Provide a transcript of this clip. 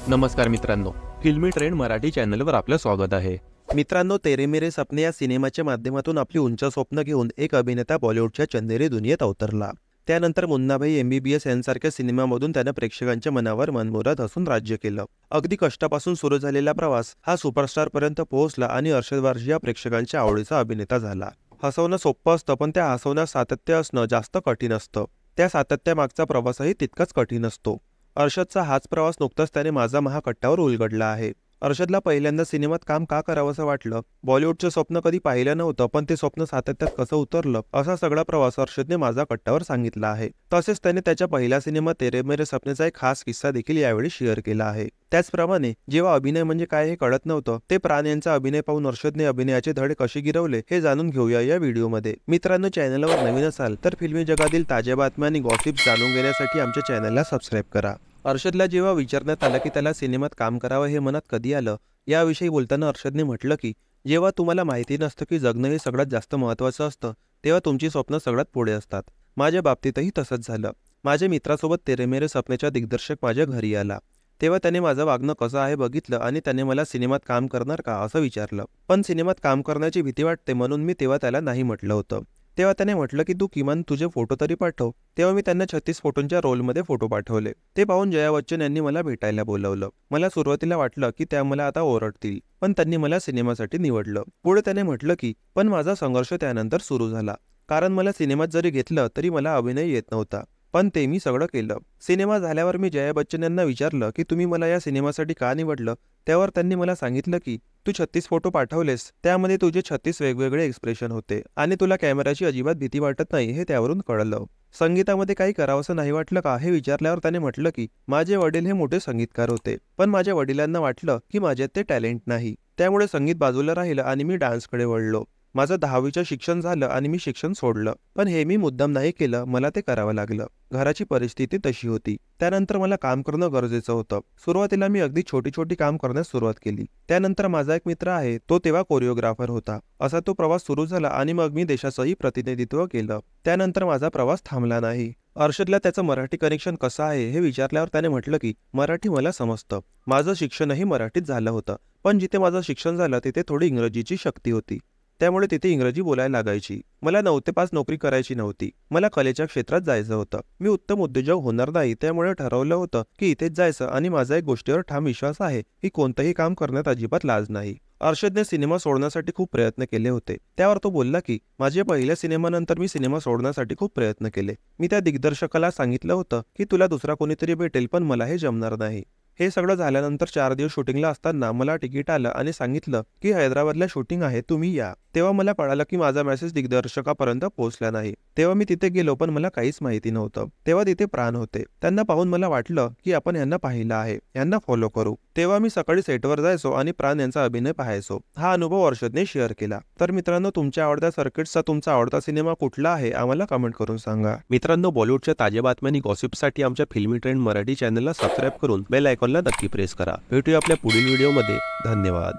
नमस्कार मित्रांनो, फिल्मी ट्रेंड मराठी चॅनलवर आपलं स्वागत आहे। मित्रांनो, तेरे मेरे सपने या सिनेमाच्या माध्यमातून आपली उंच स्वप्न घेऊन एक अभिनेता बॉलिवूडच्या चंदेरी दुनियेत अवतरला। त्यानंतर मुन्नाभाई एमबीबीएस यांसारख्या सिनेमामधून त्याने प्रेक्षकांच्या मनावर मनमुराद हसून राज्य केलं। अगदी कष्टापासून सुरू झालेला प्रवास हा सुपरस्टार पर्यंत पोहोचला आणि अरशद वारसी या प्रेक्षकांच्या आवडीचा अभिनेता झाला। हसवणं सोपं असतं, पण त्या हसवण्यात सातत्य असणं जास्त कठीण असतं। त्या सातत्यामागचा प्रवासही तितकाच कठीण असतो। अरशदचा हाच प्रवास नुकताच त्याने माझा महाकट्टावर उलगडला आहे। अरशदला पहिल्यांदा सिनेमात काम का करावंसं वाटलं, बॉलिवूडचं स्वप्न कधी पाहिलं नव्हतं, पण ते स्वप्न सातत्यात कसं उतरलं, असा सगळा प्रवास अरशदने माझा कट्टावर सांगितला आहे। तसेच त्याने त्याच्या पहिल्या सिनेमात तेरे मेरे सपनेचा एक खास किस्सा देखील यावेळी शेअर केला आहे। त्याचप्रमाणे जेव्हा अभिनय म्हणजे काय हे कळत नव्हतं, ते प्राण यांचा अभिनय पाहून अरशदने अभिनयाचे धडे कसे गिरवले हे जाणून घेऊया या व्हिडिओमध्ये। मित्रांनो, चॅनलवर नवीन असाल तर फिल्मी जगातील ताज्या बातम्या आणि गॉसिप्स जाणून घेण्यासाठी आमच्या चॅनलला सबस्क्राईब करा। अरशदला जेव्हा विचारण्यात आलं की त्याला सिनेमात काम करावं हे मनात कधी आलं, याविषयी बोलताना अरशदने म्हटलं की जेव्हा तुम्हाला माहिती नसतं की जगणं हे सगळ्यात जास्त महत्त्वाचं असतं, तेव्हा तुमची स्वप्न सगळ्यात पुढे असतात। माझ्या बाबतीतही तसंच झालं। माझ्या मित्रासोबत तेरे मेरे सपनेचा दिग्दर्शक माझ्या घरी आला, तेव्हा त्याने माझं वागणं कसं आहे बघितलं आणि त्याने मला सिनेमात काम करणार का असं विचारलं। पण सिनेमात काम करण्याची भीती वाटते म्हणून मी तेव्हा त्याला नाही म्हटलं होतं। तेव्हा त्याने म्हटलं की तू किमान तुझे फोटो तरी पाठव। तेव्हा मी त्यांना 36 फोटोंच्या रोलमध्ये फोटो पाठवले। ते पाहून जया बच्चन यांनी मला भेटायला बोलवलं। मला सुरुवातीला वाटलं की त्या मला आता ओरडतील, पण त्यांनी मला सिनेमासाठी निवडलं। पुढे त्याने म्हटलं की पण माझा संघर्ष त्यानंतर सुरू झाला, कारण मला सिनेमात जरी घेतलं तरी मला अभिनय येत नव्हता, पण ते मी सगळं केलं। सिनेमा झाल्यावर मी जया बच्चन यांना विचारलं की तुम्ही मला या सिनेमासाठी का निवडलं, त्यावर त्यांनी मला सांगितलं की तू 36 फोटो पाठवलेस, त्यामध्ये तुझे 36 वेगवेगळे एक्सप्रेशन होते आणि तुला कॅमेराची अजिबात भीती वाटत नाही हे त्यावरून कळलं। संगीतामध्ये काही करावंसं नाही वाटलं का हे विचारल्यावर त्याने म्हटलं की माझे वडील हे मोठे संगीतकार होते, पण माझ्या वडिलांना वाटलं की माझ्यात ते टॅलेंट नाही, त्यामुळे संगीत बाजूला राहिलं आणि मी डान्सकडे वळलो। माझं 10वीचं शिक्षण झालं आणि मी शिक्षण सोडलं, पण हे मी मुद्दाम नाही केलं, मला ते करावं लागलं। घराची परिस्थिती तशी होती। त्यानंतर मला काम करणं गरजेचं होतं। सुरुवातीला मी अगदी छोटी छोटी काम करण्यास सुरुवात केली। त्यानंतर माझा एक मित्र आहे, तो तेव्हा कोरिओग्राफर होता। असा तो प्रवास सुरू झाला आणि मग मी देशाचंही प्रतिनिधित्व केलं। त्यानंतर माझा प्रवास थांबला नाही। अरशदला त्याचं मराठी कनेक्शन कसं आहे हे विचारल्यावर त्याने म्हटलं की मराठी मला समजतं, माझं शिक्षणही मराठीत झालं होतं, पण जिथे माझं शिक्षण झालं तिथे थोडी इंग्रजीची सक्ती होती, त्यामुळे तिथे इंग्रजी बोलायला लागायची। मला 9 ते 5 नोकरी करायची नव्हती, मला कलेच्या क्षेत्रात जायचं होतं। मी उत्तम उद्योजक होणार नाही, त्यामुळे ठरवलं होतं की इथेच जायचं आणि माझा एक गोष्टीवर ठाम विश्वास आहे की कोणतंही काम करण्यात अजिबात लाज नाही। अरशदने सिनेमा सोडण्यासाठी खूप प्रयत्न केले होते। त्यावर तो बोलला की माझ्या पहिल्या सिनेमानंतर मी सिनेमा सोडण्यासाठी खूप प्रयत्न केले। मी त्या दिग्दर्शकाला सांगितलं होतं की तुला दुसरा कोणीतरी भेटेल, पण मला हे जमणार नाही। हे सगळं झाल्यानंतर 4 दिवस शूटिंगला असताना मला तिकीट आलं आणि सांगितलं की हैदराबादला शूटिंग आहे, तुम्ही या। तेव्हा मला कळालं की माझा मेसेज दिग्दर्शकापर्यंत पोहोचला नाही। तेव्हा मी तिथे गेलो, पण मला काहीच माहिती नव्हतं। तेव्हा तिथे प्राण होते। त्यांना पाहून मला वाटलं की आपण यांना पाहिलं आहे, यांना फॉलो करू। तेव्हा मी सकाळी सेटवर जायचो आणि प्राण यांचा अभिनय पाहायचो। हा अनुभव अरशदने शेअर केला। तर मित्रांनो, तुमच्या आवडत्या सर्किट्सचा तुमचा आवडता सिनेमा कुठला आहे आम्हाला कमेंट करून सांगा। मित्रांनो, बॉलिवूडच्या ताज्या बातम्या आणि गॉसिपसाठी आमच्या फिल्मी ट्रेंड मराठी चॅनलला सबस्क्राईब करून बेल आयकॉनला नक्की प्रेस करा। भेटूया आपल्या पुढील व्हिडिओमध्ये। धन्यवाद।